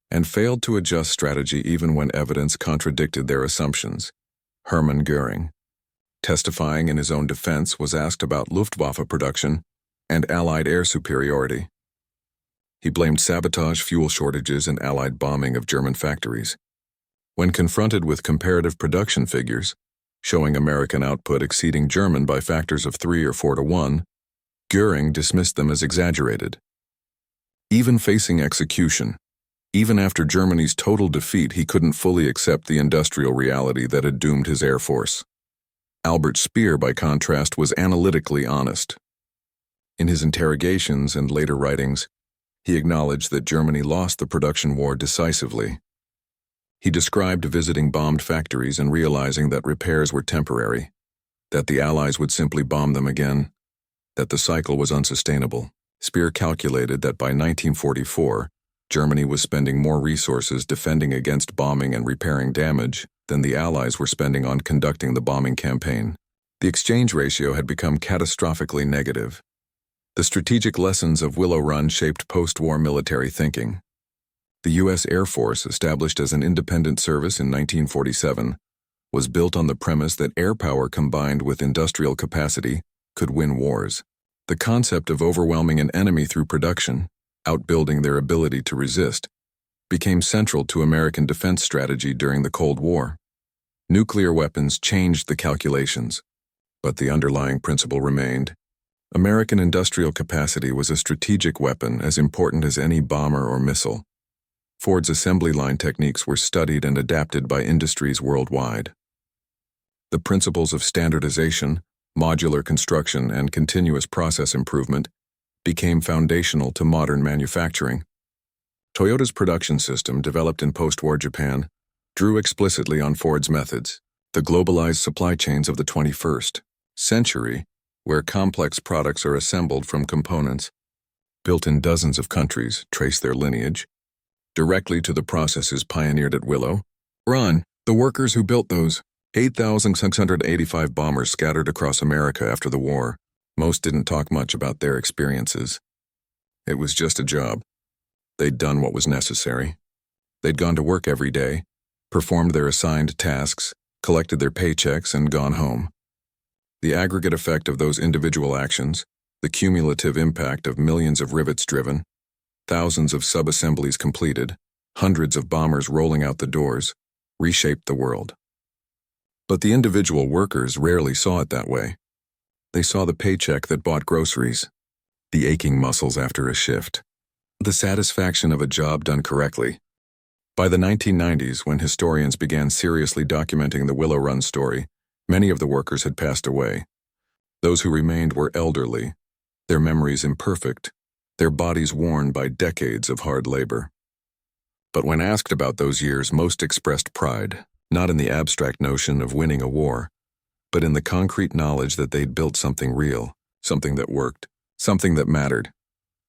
A: and failed to adjust strategy even when evidence contradicted their assumptions. Hermann Göring, testifying in his own defense, was asked about Luftwaffe production and Allied air superiority. He blamed sabotage, fuel shortages, and Allied bombing of German factories. When confronted with comparative production figures, showing American output exceeding German by factors of 3 or 4 to 1, Göring dismissed them as exaggerated. Even facing execution, even after Germany's total defeat, he couldn't fully accept the industrial reality that had doomed his air force. Albert Speer, by contrast, was analytically honest. In his interrogations and later writings, he acknowledged that Germany lost the production war decisively. He described visiting bombed factories and realizing that repairs were temporary, that the Allies would simply bomb them again, that the cycle was unsustainable. Speer calculated that by 1944, Germany was spending more resources defending against bombing and repairing damage than the Allies were spending on conducting the bombing campaign. The exchange ratio had become catastrophically negative. The strategic lessons of Willow Run shaped post-war military thinking. The U.S. Air Force, established as an independent service in 1947, was built on the premise that air power combined with industrial capacity could win wars. The concept of overwhelming an enemy through production, outbuilding their ability to resist, became central to American defense strategy during the Cold War. Nuclear weapons changed the calculations, but the underlying principle remained. American industrial capacity was a strategic weapon as important as any bomber or missile. Ford's assembly line techniques were studied and adapted by industries worldwide. The principles of standardization, modular construction, and continuous process improvement became foundational to modern manufacturing. Toyota's production system, developed in post-war Japan, drew explicitly on Ford's methods, the globalized supply chains of the 21st. Century, where complex products are assembled from components built in dozens of countries, trace their lineage directly to the processes pioneered at Willow Run. The workers who built those 8,685 bombers scattered across America after the war, most didn't talk much about their experiences. It was just a job. They'd done what was necessary. They'd gone to work every day, performed their assigned tasks, collected their paychecks, and gone home. The aggregate effect of those individual actions, the cumulative impact of millions of rivets driven, thousands of sub-assemblies completed, hundreds of bombers rolling out the doors, reshaped the world. But the individual workers rarely saw it that way. They saw the paycheck that bought groceries, the aching muscles after a shift, the satisfaction of a job done correctly. By the 1990s, when historians began seriously documenting the Willow Run story, many of the workers had passed away. Those who remained were elderly, their memories imperfect, their bodies worn by decades of hard labor. But when asked about those years, most expressed pride, not in the abstract notion of winning a war, but in the concrete knowledge that they'd built something real, something that worked, something that mattered.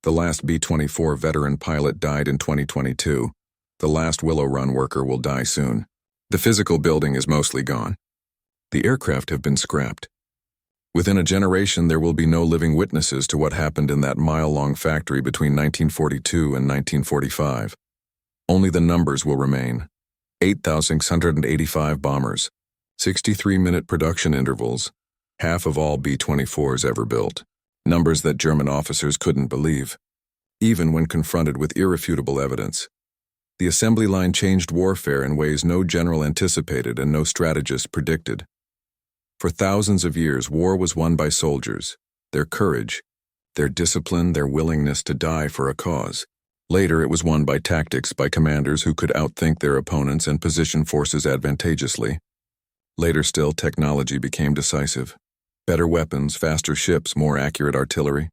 A: The last B-24 veteran pilot died in 2022. The last Willow Run worker will die soon. The physical building is mostly gone. The aircraft have been scrapped. Within a generation, there will be no living witnesses to what happened in that mile-long factory between 1942 and 1945. Only the numbers will remain. 8,685 bombers, 63-minute production intervals, half of all B-24s ever built. Numbers that German officers couldn't believe, even when confronted with irrefutable evidence. The assembly line changed warfare in ways no general anticipated and no strategist predicted. For thousands of years, war was won by soldiers, their courage, their discipline, their willingness to die for a cause. Later, it was won by tactics, by commanders who could outthink their opponents and position forces advantageously. Later still, technology became decisive. Better weapons, faster ships, more accurate artillery.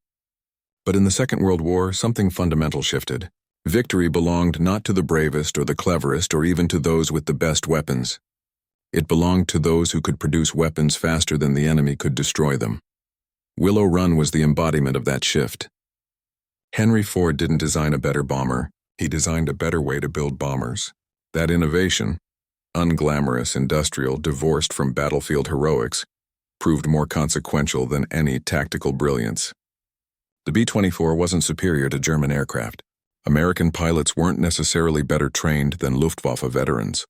A: But in the Second World War, something fundamental shifted. Victory belonged not to the bravest or the cleverest or even to those with the best weapons. It belonged to those who could produce weapons faster than the enemy could destroy them. Willow Run was the embodiment of that shift. Henry Ford didn't design a better bomber, he designed a better way to build bombers. That innovation, unglamorous, industrial, divorced from battlefield heroics, proved more consequential than any tactical brilliance. The B-24 wasn't superior to German aircraft. American pilots weren't necessarily better trained than Luftwaffe veterans.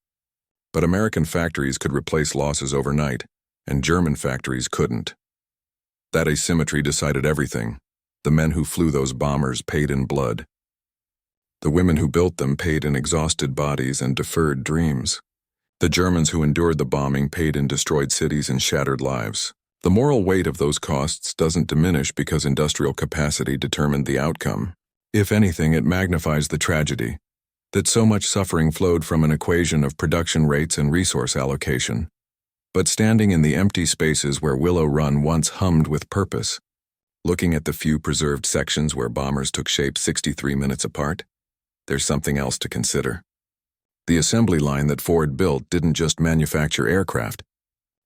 A: But American factories could replace losses overnight, and German factories couldn't. That asymmetry decided everything. The men who flew those bombers paid in blood. The women who built them paid in exhausted bodies and deferred dreams. The Germans who endured the bombing paid in destroyed cities and shattered lives. The moral weight of those costs doesn't diminish because industrial capacity determined the outcome. If anything, it magnifies the tragedy, that so much suffering flowed from an equation of production rates and resource allocation. But standing in the empty spaces where Willow Run once hummed with purpose, looking at the few preserved sections where bombers took shape 63 minutes apart, there's something else to consider. The assembly line that Ford built didn't just manufacture aircraft.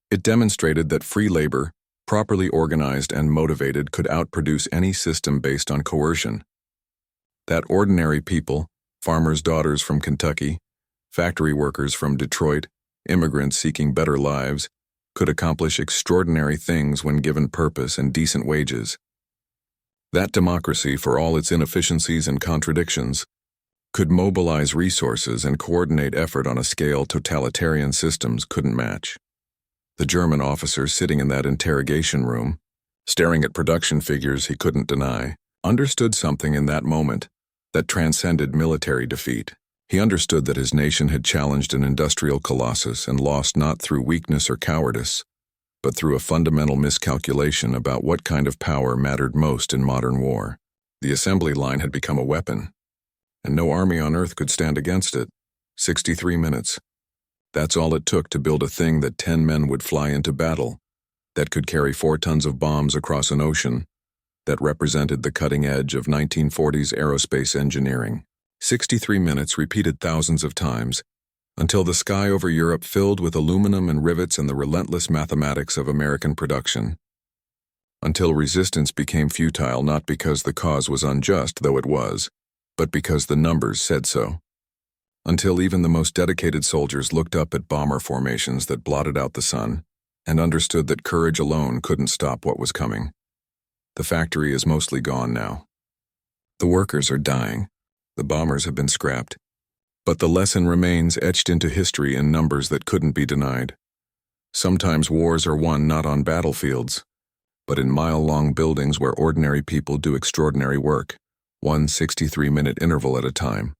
A: It demonstrated that free labor, properly organized and motivated, could outproduce any system based on coercion. That ordinary people, farmers' daughters from Kentucky, factory workers from Detroit, immigrants seeking better lives, could accomplish extraordinary things when given purpose and decent wages. That democracy, for all its inefficiencies and contradictions, could mobilize resources and coordinate effort on a scale totalitarian systems couldn't match. The German officer sitting in that interrogation room, staring at production figures he couldn't deny, understood something in that moment that transcended military defeat. He understood that his nation had challenged an industrial colossus and lost not through weakness or cowardice, but through a fundamental miscalculation about what kind of power mattered most in modern war. The assembly line had become a weapon, and no army on earth could stand against it. 63 minutes. That's all it took to build a thing that 10 men would fly into battle, that could carry 4 tons of bombs across an ocean, that represented the cutting edge of 1940s aerospace engineering. 63 minutes repeated thousands of times, until the sky over Europe filled with aluminum and rivets and the relentless mathematics of American production. until resistance became futile not because the cause was unjust, though it was, but because the numbers said so. Until even the most dedicated soldiers looked up at bomber formations that blotted out the sun and understood that courage alone couldn't stop what was coming. The factory is mostly gone now. The workers are dying. The bombers have been scrapped. But the lesson remains etched into history in numbers that couldn't be denied. Sometimes wars are won not on battlefields, but in mile-long buildings where ordinary people do extraordinary work, one 63-minute interval at a time.